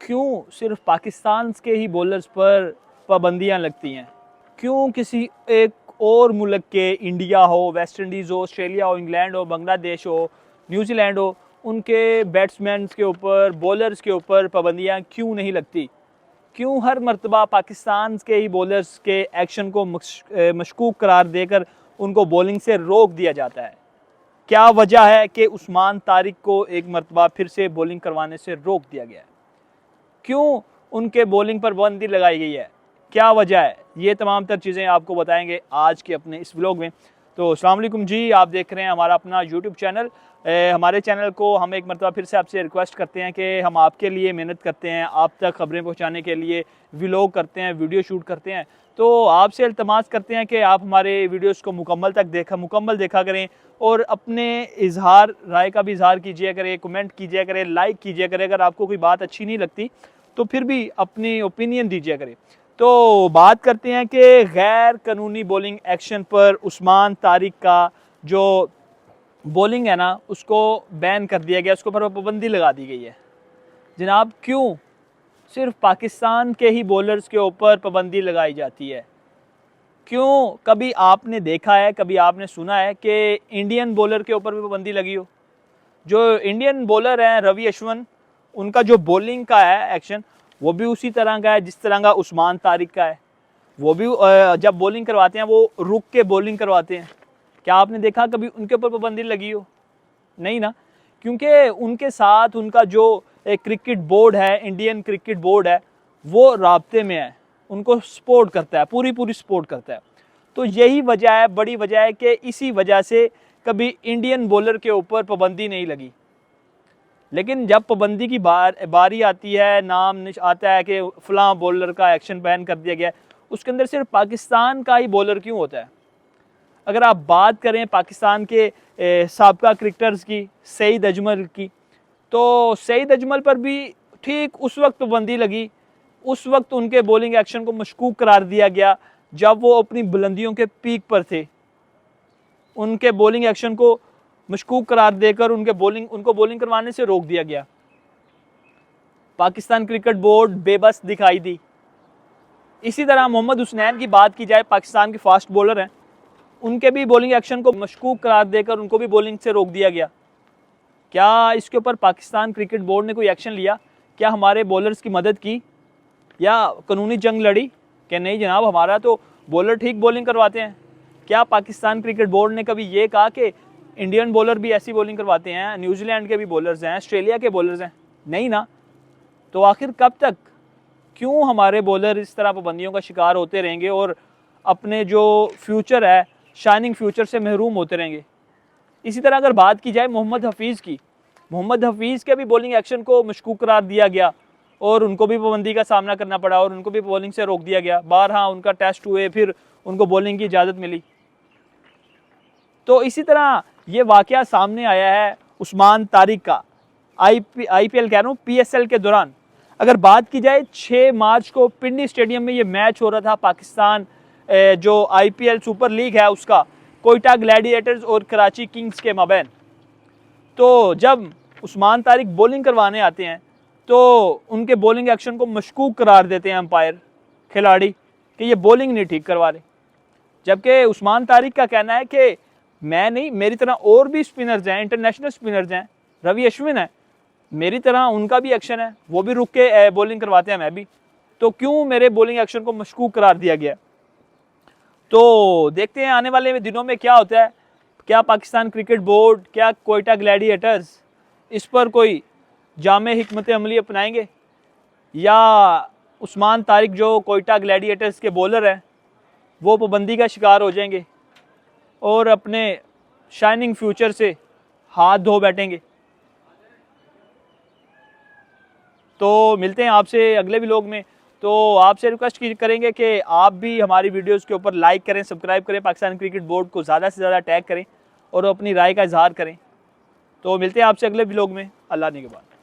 क्यों सिर्फ पाकिस्तान के ही बॉलर्स पर पाबंदियां लगती हैं? क्यों किसी एक और मुल्क के, इंडिया हो, वेस्ट इंडीज़ हो, ऑस्ट्रेलिया हो, इंग्लैंड हो, बांग्लादेश हो, न्यूजीलैंड हो, उनके बैट्समैन के ऊपर, बॉलर्स के ऊपर पाबंदियां क्यों नहीं लगती? क्यों हर मर्तबा पाकिस्तान के ही बॉलर्स के एक्शन को मशकूक करार देकर उनको बॉलिंग से रोक दिया जाता है? क्या वजह है कि उस्मान तारिक को एक मर्तबा फिर से बॉलिंग करवाने से रोक दिया गया है? क्यों उनके बॉलिंग पर पाबंदी लगाई गई है? क्या वजह है? ये तमाम तर चीज़ें आपको बताएंगे आज के अपने इस व्लॉग में। तो अस्सलाम वालेकुम जी, आप देख रहे हैं हमारा अपना यूट्यूब चैनल। हमारे चैनल को हम एक मरतबा फिर से आपसे रिक्वेस्ट करते हैं कि हम आपके लिए मेहनत करते हैं, आप तक खबरें पहुंचाने के लिए व्लॉग करते हैं, वीडियो शूट करते हैं। तो आपसे इल्तमास करते हैं कि आप हमारे वीडियोस को मुकम्मल देखा करें और अपने इजहार राय का भी इजहार कीजिए करें, कमेंट कीजिए करें, लाइक कीजिए करें। अगर आपको कोई बात अच्छी नहीं लगती तो फिर भी अपनी ओपिनियन दीजिए करें। तो बात करते हैं कि गैर कानूनी बॉलिंग एक्शन पर उस्मान तारिक का जो बॉलिंग है ना, उसको बैन कर दिया गया, उसके ऊपर पाबंदी लगा दी गई है। जनाब, क्यों सिर्फ पाकिस्तान के ही बॉलर्स के ऊपर पाबंदी लगाई जाती है? क्यों कभी आपने देखा है, कभी आपने सुना है कि इंडियन बॉलर के ऊपर भी पाबंदी लगी हो? जो इंडियन बॉलर हैं रवि अश्विन, उनका जो बॉलिंग का है एक्शन, वो भी उसी तरह का है जिस तरह का उस्मान तारिक का है। वो भी जब बॉलिंग करवाते हैं वो रुक के बॉलिंग करवाते हैं। क्या आपने देखा कभी उनके ऊपर पाबंदी लगी हो? नहीं ना, क्योंकि उनके साथ उनका जो क्रिकेट बोर्ड है, इंडियन क्रिकेट बोर्ड है, वो राब्ते में है, उनको सपोर्ट करता है, पूरी सपोर्ट करता है। तो यही वजह है, बड़ी वजह है कि इसी वजह से कभी इंडियन बॉलर के ऊपर पाबंदी नहीं लगी। लेकिन जब पाबंदी की बारी आती है, नाम आता है कि फ़लाँ बॉलर का एक्शन बैन कर दिया गया, उसके अंदर सिर्फ पाकिस्तान का ही बॉलर क्यों होता है? अगर आप बात करें पाकिस्तान के साबका क्रिकेटर्स की, सईद अजमल की, तो सईद अजमल पर भी ठीक उस वक्त पाबंदी लगी, उस वक्त उनके बॉलिंग एक्शन को मशकूक करार दिया गया जब वो अपनी बुलंदियों के पीक पर थे। उनके बॉलिंग एक्शन को मशकूक करार देकर उनको बॉलिंग करवाने से रोक दिया गया। पाकिस्तान क्रिकेट बोर्ड बेबस दिखाई दी। इसी तरह मोहम्मद हुसनैन की बात की जाए, पाकिस्तान के फास्ट बॉलर हैं, उनके भी बॉलिंग एक्शन को मशकूक करार देकर उनको भी बॉलिंग से रोक दिया गया। क्या इसके ऊपर पाकिस्तान क्रिकेट बोर्ड ने कोई एक्शन लिया? क्या हमारे बॉलर्स की मदद की या कानूनी जंग लड़ी कि नहीं जनाब, हमारा तो बॉलर ठीक बॉलिंग करवाते हैं? क्या पाकिस्तान क्रिकेट बोर्ड ने कभी ये कहा कि इंडियन बॉलर भी ऐसी बॉलिंग करवाते हैं, न्यूजीलैंड के भी बॉलर्स हैं, ऑस्ट्रेलिया के बॉलर्स हैं? नहीं ना। तो आखिर कब तक, क्यों हमारे बॉलर इस तरह पाबंदियों का शिकार होते रहेंगे और अपने जो फ्यूचर है, शाइनिंग फ्यूचर से महरूम होते रहेंगे? इसी तरह अगर बात की जाए मोहम्मद हफीज़ की, मोहम्मद हफीज़ के भी बॉलिंग एक्शन को मशकूक करार दिया गया और उनको भी पाबंदी का सामना करना पड़ा और उनको भी बॉलिंग से रोक दिया गया। बारहा उनका टेस्ट हुए, फिर उनको बॉलिंग की इजाज़त मिली। तो इसी तरह ये वाक़या सामने आया है उस्मान तारिक का IPL कह रहा हूँ, PSL के दौरान। अगर बात की जाए 6 मार्च को पिंडी स्टेडियम में ये मैच हो रहा था, पाकिस्तान जो IPL सुपर लीग है उसका, कोयटा ग्लैडिएटर्स और कराची किंग्स के माबैन। तो जब उस्मान तारिक बॉलिंग करवाने आते हैं तो उनके बॉलिंग एक्शन को मशकूक करार देते हैं अंपायर, खिलाड़ी, कि ये बॉलिंग नहीं ठीक करवा रहे। जबकि उस्मान तारिक का कहना है कि मैं नहीं, मेरी तरह और भी स्पिनर्स हैं, इंटरनेशनल स्पिनर्स हैं, रवि अश्विन है, मेरी तरह उनका भी एक्शन है, वो भी रुक के बॉलिंग करवाते हैं, मैं भी, तो क्यों मेरे बॉलिंग एक्शन को मशकूक करार दिया गया? तो देखते हैं आने वाले दिनों में क्या होता है। क्या पाकिस्तान क्रिकेट बोर्ड, क्या कोयटा ग्लैडिएटर्स इस पर कोई जामे हिकमत अमली अपनाएंगे, या उस्मान तारिक जो कोयटा ग्लैडिएटर्स के बॉलर हैं वो पाबंदी का शिकार हो जाएंगे और अपने शाइनिंग फ्यूचर से हाथ धो बैठेंगे? तो मिलते हैं आपसे अगले व्लॉग में। तो आपसे रिक्वेस्ट करेंगे कि आप भी हमारी वीडियोस के ऊपर लाइक करें, सब्सक्राइब करें, पाकिस्तान क्रिकेट बोर्ड को ज़्यादा से ज़्यादा टैग करें और अपनी राय का इजहार करें। तो मिलते हैं आपसे अगले व्लॉग में। अल्लाह ने के बाद।